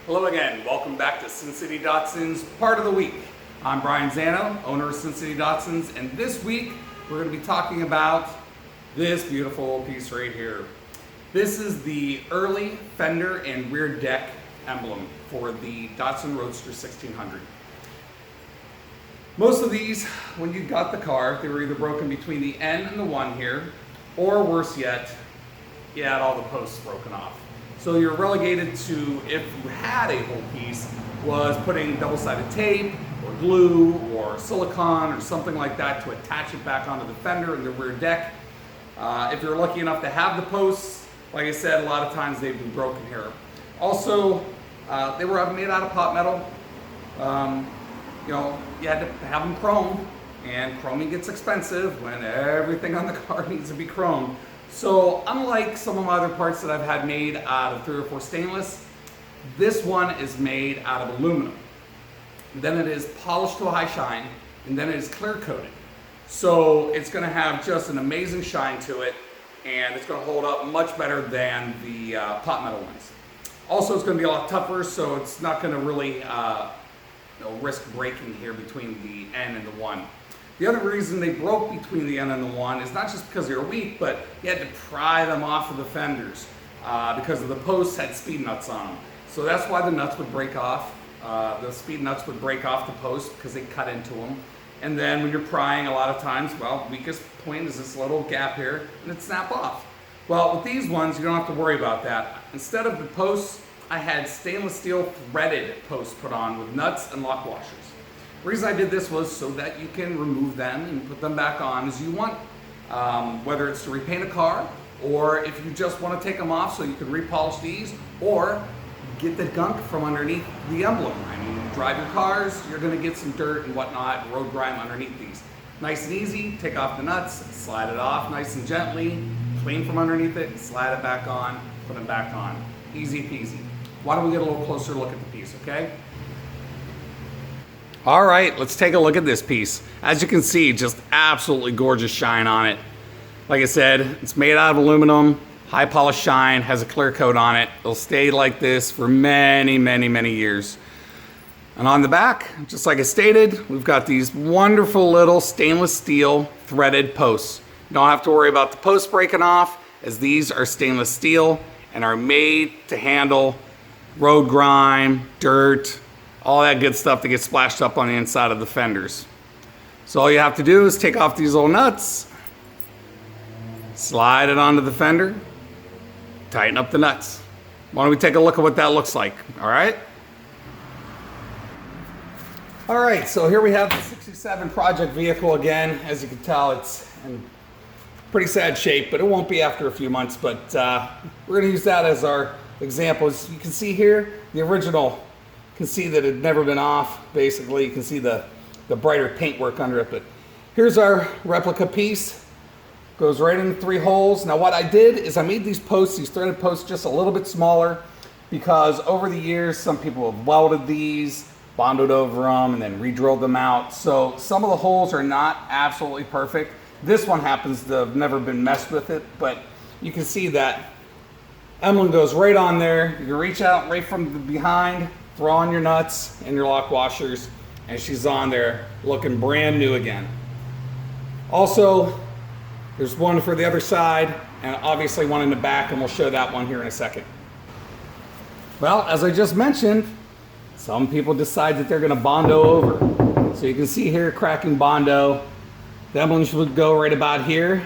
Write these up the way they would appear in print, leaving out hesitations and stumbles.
Hello again, welcome back to Sin City Datsuns Part of the Week. I'm Brian Zano, owner of Sin City Datsuns, and this week we're going to be talking about this beautiful piece right here. This is the early fender and rear deck emblem for the Datsun Roadster 1600. Most of these, when you got the car, they were either broken between the N and the 1 here, or worse yet, you had all the posts broken off. So you're relegated to, if you had a whole piece, was putting double-sided tape or glue or silicone or something like that to attach it back onto the fender and the rear deck. If you're lucky enough to have the posts, like I said, a lot of times they've been broken here. Also, they were made out of pot metal. You had to have them chrome, and chroming gets expensive when everything on the car needs to be chrome. So unlike some of my other parts that I've had made out of 304 stainless, this one is made out of aluminum. Then it is polished to a high shine, and then it is clear coated. So it's going to have just an amazing shine to it, and it's going to hold up much better than the pot metal ones. Also, it's going to be a lot tougher, so it's not going to really risk breaking here between the N and the 1. The other reason they broke between the N and the 1 is not just because they were weak, but you had to pry them off of the fenders because of the posts had speed nuts on them. So that's why the nuts would break off. The speed nuts would break off the post because they cut into them. And then when you're prying, a lot of times, well, weakest point is this little gap here, and it'd snap off. Well, with these ones, you don't have to worry about that. Instead of the posts, I had stainless steel threaded posts put on with nuts and lock washers. The reason I did this was so that you can remove them and put them back on as you want, whether it's to repaint a car, or if you just want to take them off so you can repolish these, or get the gunk from underneath the emblem. I mean, you drive your cars, you're going to get some dirt and whatnot, road grime underneath these. Nice and easy, take off the nuts, slide it off nice and gently, clean from underneath it, slide it back on, put it back on. Easy peasy. Why don't we get a little closer look at the piece, okay? All right, let's take a look at this piece. As you can see, just absolutely gorgeous shine on it. Like I said, it's made out of aluminum, high polished shine, has a clear coat on it. It'll stay like this for many, many, many years. And on the back, just like I stated, we've got these wonderful little stainless steel threaded posts. You don't have to worry about the posts breaking off, as these are stainless steel and are made to handle road grime, dirt, all that good stuff that gets splashed up on the inside of the fenders. So all you have to do is take off these little nuts, slide it onto the fender, tighten up the nuts. Why don't we take a look at what that looks like, all right? All right, so here we have the 67 project vehicle again. As you can tell, it's in pretty sad shape, but it won't be after a few months. But we're gonna use that as our example. As you can see here, the original, you can see that it had never been off. Basically, you can see the brighter paintwork under it. But here's our replica piece. Goes right in the 3 holes. Now what I did is I made these posts, these threaded posts, just a little bit smaller because over the years, some people have welded these, bonded over them, and then re-drilled them out. So some of the holes are not absolutely perfect. This one happens to have never been messed with it, but you can see that emblem goes right on there. You can reach out right from the behind, throw on your nuts and your lock washers, and she's on there looking brand new again. Also, there's one for the other side, and obviously one in the back, and we'll show that one here in a second. Well, as I just mentioned, some people decide that they're going to Bondo over. So you can see here, cracking Bondo. The emblem should go right about here.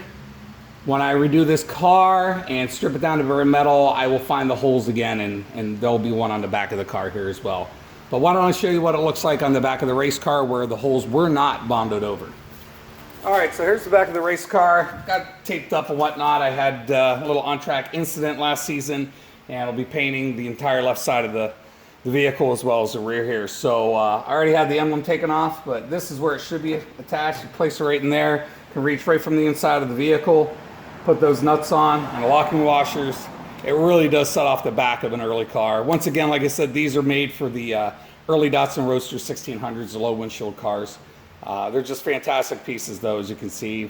When I redo this car and strip it down to bare metal, I will find the holes again, and there'll be one on the back of the car here as well. But why don't I show you what it looks like on the back of the race car where the holes were not Bondoed over. All right, so here's the back of the race car. Got taped up and whatnot. I had a little on-track incident last season, and I'll be painting the entire left side of the vehicle as well as the rear here. So I already had the emblem taken off, but this is where it should be attached. You place it right in there. You can reach right from the inside of the vehicle, put those nuts on and the locking washers. It really does set off the back of an early car. Once again, like I said, these are made for the early Datsun Roadster 1600s, the low windshield cars. They're just fantastic pieces though, as you can see.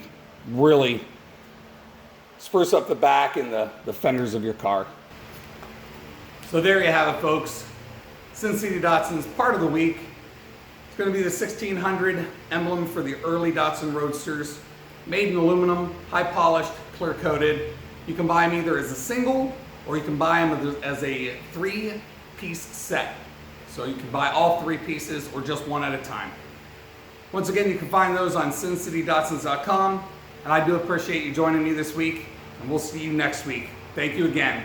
Really spruce up the back and the fenders of your car. So there you have it, folks. Sin City Datsuns part of the week. It's going to be the 1600 emblem for the early Datsun Roadsters. Made in aluminum, high polished, clear coated. You can buy them either as a single or you can buy them as a 3-piece set. So you can buy all 3 pieces or just one at a time. Once again, you can find those on sincitydatsuns.com. And I do appreciate you joining me this week, and we'll see you next week. Thank you again.